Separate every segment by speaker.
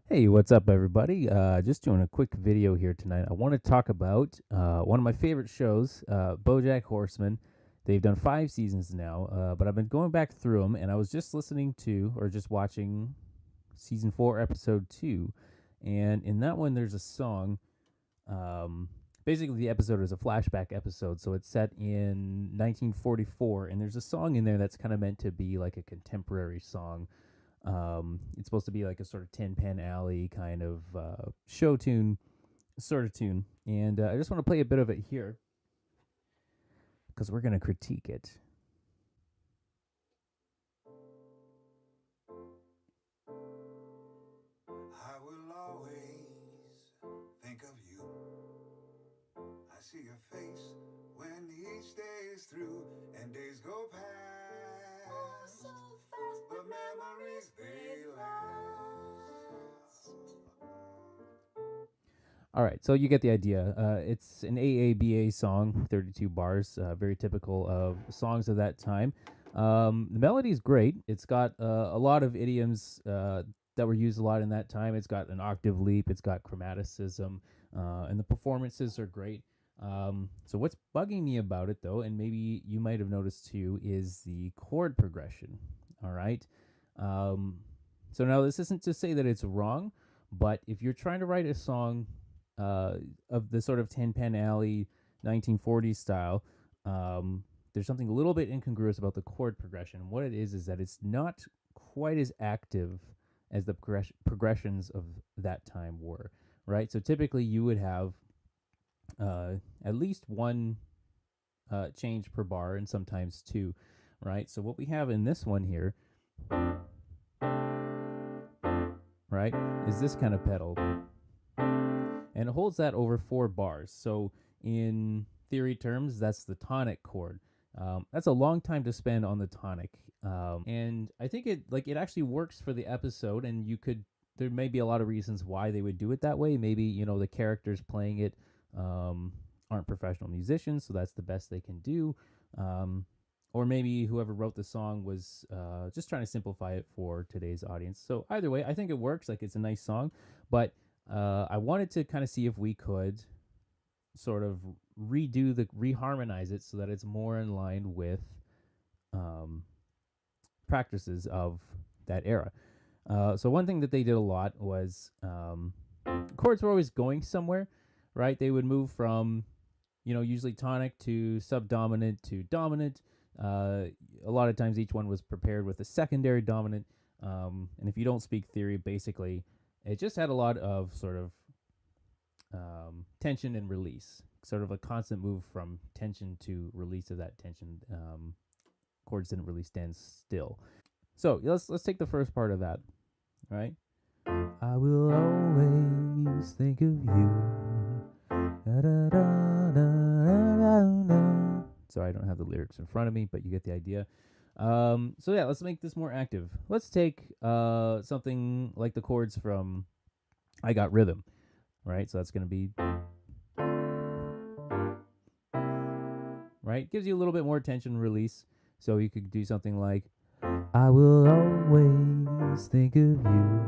Speaker 1: Hey, what's up, everybody? Just doing a quick video here tonight. I want to talk about one of my favorite shows, BoJack Horseman. They've done 5 seasons now, but I've been going back through them, and I was just listening to or just watching season 4, episode 2, and in that one, there's a song. Um, Basically, the episode is a flashback episode, so it's set in 1944, and there's a song in there that's kind of meant to be like a contemporary song. It's supposed to be like a sort of Tin Pan Alley kind of show tune, sort of tune. And I just want to play a bit of it here because we're going to critique it.
Speaker 2: I will always think of you. I see your face when each day is through and days go past. Oh, so fast, but memories they last.
Speaker 1: All right, so you get the idea. It's an AABA song, 32 bars, very typical of songs of that time. The melody is great. It's got a lot of idioms that were used a lot in that time. It's got an octave leap, it's got chromaticism, and the performances are great. So what's bugging me about it, though, and maybe you might have noticed too, is the chord progression. All right. So now this isn't to say that it's wrong, but if you're trying to write a song of the sort of Tin Pan Alley 1940s style, there's something a little bit incongruous about the chord progression. What it is that it's not quite as active as the progressions of that time were, right? So typically you would have at least one change per bar and sometimes two, right? So what we have in this one here, right, is this kind of pedal. And it holds that over 4 bars. So in theory terms, that's the tonic chord. That's a long time to spend on the tonic, and I think it actually works for the episode. And there may be a lot of reasons why they would do it that way. Maybe the characters playing it aren't professional musicians, so that's the best they can do. Or maybe whoever wrote the song was just trying to simplify it for today's audience. So either way, I think it works. Like, it's a nice song, but I wanted to kind of see if we could sort of reharmonize it so that it's more in line with practices of that era. So one thing that they did a lot was chords were always going somewhere, right? They would move from, usually tonic to subdominant to dominant. A lot of times each one was prepared with a secondary dominant. And if you don't speak theory, basically, it just had a lot of sort of tension and release, sort of a constant move from tension to release of that tension. Chords didn't really stand still. So let's take the first part of that, right? I will always think of you. Da, da, da, da, da, da. Sorry, I don't have the lyrics in front of me, but you get the idea. So yeah, let's make this more active. Let's take something like the chords from I Got Rhythm, right? So that's going to be, right? Gives you a little bit more tension release. So you could do something like, I will always think of you.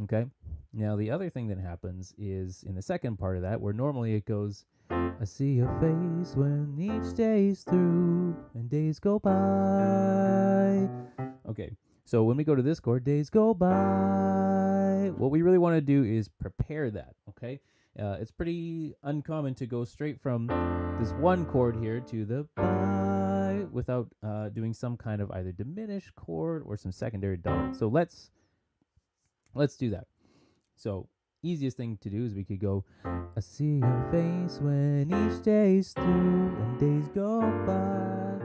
Speaker 1: Okay. Now, the other thing that happens is in the second part of that, where normally it goes, I see your face when each day's through and days go by. Okay. So when we go to this chord, days go by, what we really want to do is prepare that, okay? It's pretty uncommon to go straight from this one chord here to the by without doing some kind of either diminished chord or some secondary dominant. So let's do that. So easiest thing to do is we could go, I see your face when each day's through and days go by.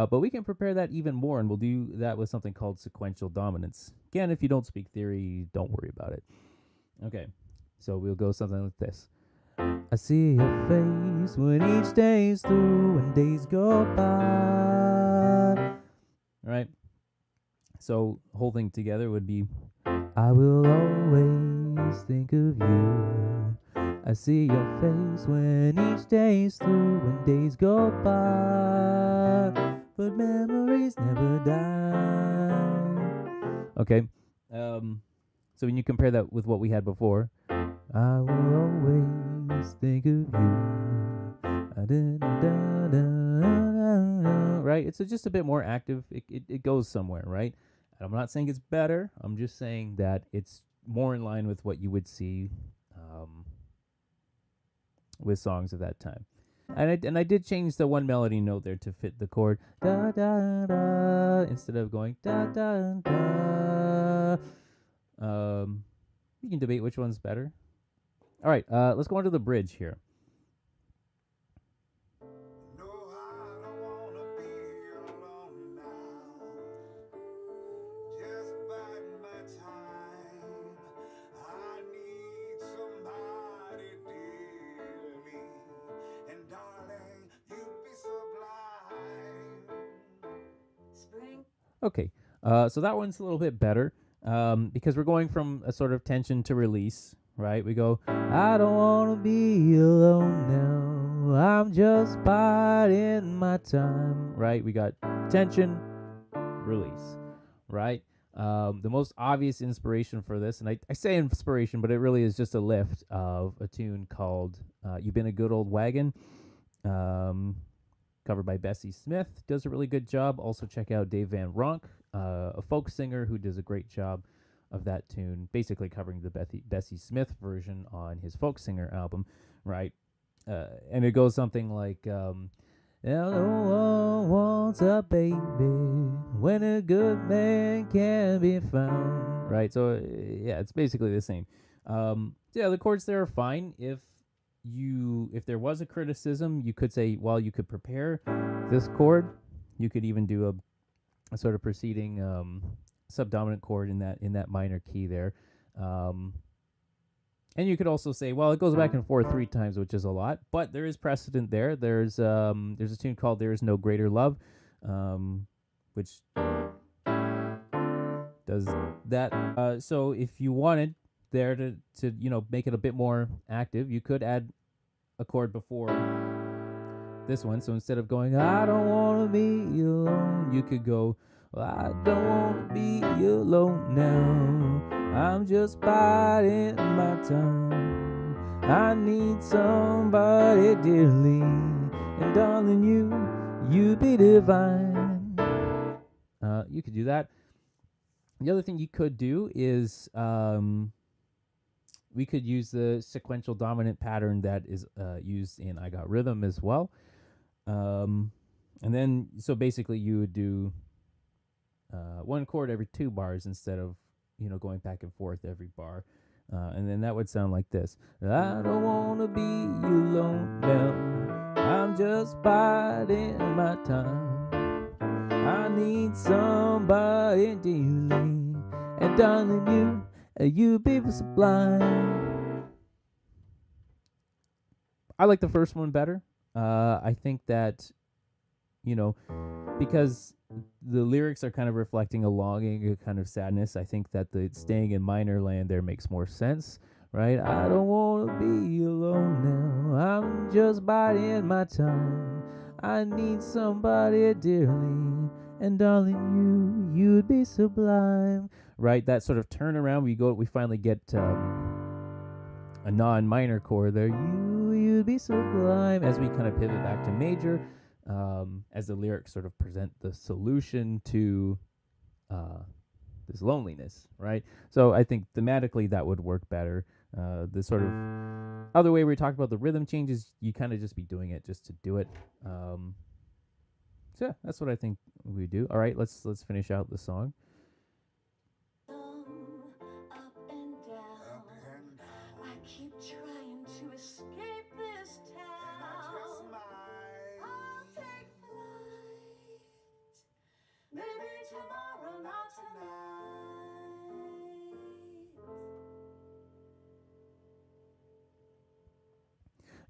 Speaker 1: But we can prepare that even more, and we'll do that with something called sequential dominance. Again, if you don't speak theory, don't worry about it. Okay, so we'll go something like this. I see your face when each day's through and days go by. All right. So whole thing together would be, I will always think of you. I see your face when each day's through and days go by, but memories never die. Okay, So when you compare that with what we had before, I will always think of you. Right? It's just a bit more active. It goes somewhere, right? I'm not saying it's better. I'm just saying that it's more in line with what you would see with songs of that time. And I did change the one melody note there to fit the chord da da da instead of going da da da. You can debate which one's better. All right, let's go on to the bridge here.
Speaker 2: No, I don't wanna be alone now. Just bide my time. I need somebody dearly. And darling, you'd be sublime. Spring.
Speaker 1: Okay, so that one's a little bit better because we're going from a sort of tension to release, right? We go, I don't want to be alone now. I'm just biding my time, right? We got tension, release, right? The most obvious inspiration for this, and I say inspiration, but it really is just a lift of a tune called You've Been a Good Old Wagon. Covered by Bessie Smith, does a really good job. Also, check out Dave Van Ronk, a folk singer who does a great job of that tune, basically covering the Bessie Smith version on his folk singer album, right? And it goes something like, "Now no one wants a baby when a good man can be found," right? So yeah, it's basically the same. So yeah, the chords there are fine. If there was a criticism, you could say, well, you could prepare this chord. You could even do a sort of preceding subdominant chord in that minor key there. And you could also say, well, it goes back and forth 3 times, which is a lot, but there is precedent there. There's a tune called "There Is No Greater Love," which does that. So if you wanted there to make it a bit more active, you could add a chord before this one. So instead of going, I don't want to be alone, you could go, well, I don't want to be alone now. I'm just biding my time. I need somebody dearly, and darling, you be divine. You could do that. The other thing you could do is we could use the sequential dominant pattern that is used in I Got Rhythm as well. And then, so basically you would do one chord every 2 bars instead of, going back and forth every bar. And then that would sound like this. I don't want to be alone now. I'm just biding my time. I need somebody dearly. And darling, you be sublime. I like the first one better. I think that, because the lyrics are kind of reflecting a longing, a kind of sadness, I think that the staying in minor land there makes more sense, right? I don't want to be alone now. I'm just biding my time. I need somebody dearly. And darling, you'd be sublime. Right? That sort of turnaround, we finally get a non-minor chord there. You'd be sublime as we kind of pivot back to major, as the lyrics sort of present the solution to this loneliness, right? So I think thematically that would work better. The sort of other way we talked about the rhythm changes, you kind of just be doing it just to do it. So yeah, that's what I think we do. All right, let's finish out the song.
Speaker 2: Up and down. I keep trying to escape this town. And I just might. I'll take flight. Maybe tomorrow, not tonight.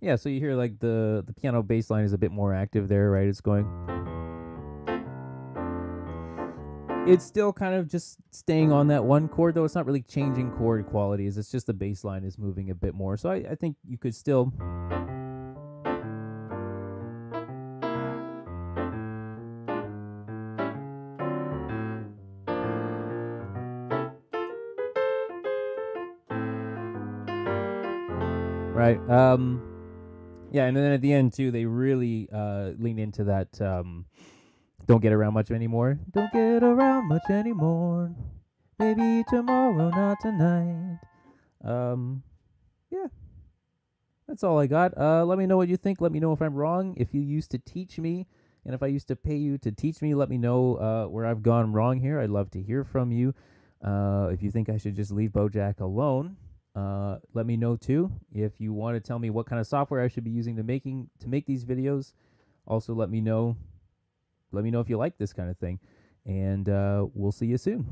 Speaker 1: Yeah, so you hear like the piano bass line is a bit more active there, right? It's going. It's still kind of just staying on that one chord, though. It's not really changing chord qualities. It's just the bass line is moving a bit more. So I think you could still. right? Yeah, and then at the end too, they really lean into that. Don't get around much anymore. Don't get around much anymore. Maybe tomorrow, not tonight. Yeah, that's all I got. Let me know what you think. Let me know if I'm wrong. If you used to teach me, and if I used to pay you to teach me, let me know where I've gone wrong here. I'd love to hear from you. If you think I should just leave Bojack alone, let me know too. If you want to tell me what kind of software I should be using to make these videos, also let me know. Let me know if you like this kind of thing, and we'll see you soon.